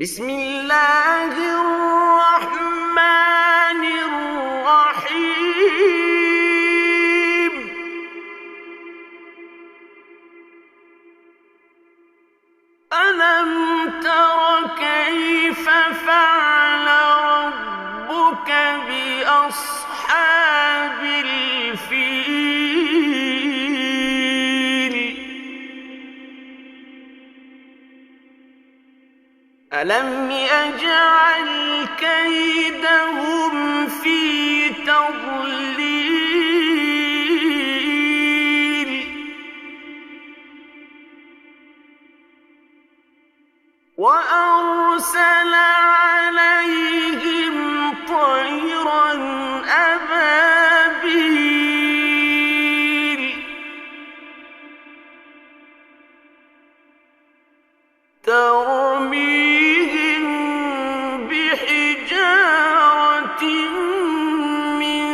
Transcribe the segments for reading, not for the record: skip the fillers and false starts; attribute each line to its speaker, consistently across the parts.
Speaker 1: بسم الله الرحمن الرحيم. ألم تر كيف فعل ربك بأصحاب الفيل؟ ألم يجعل كيدهم في تضليل وأرسل عليهم طيرا أبابيل ترميهم بحجارة من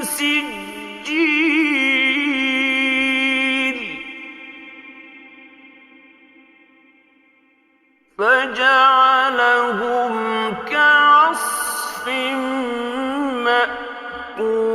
Speaker 1: سجيل فجعلهم كعصف مأكول.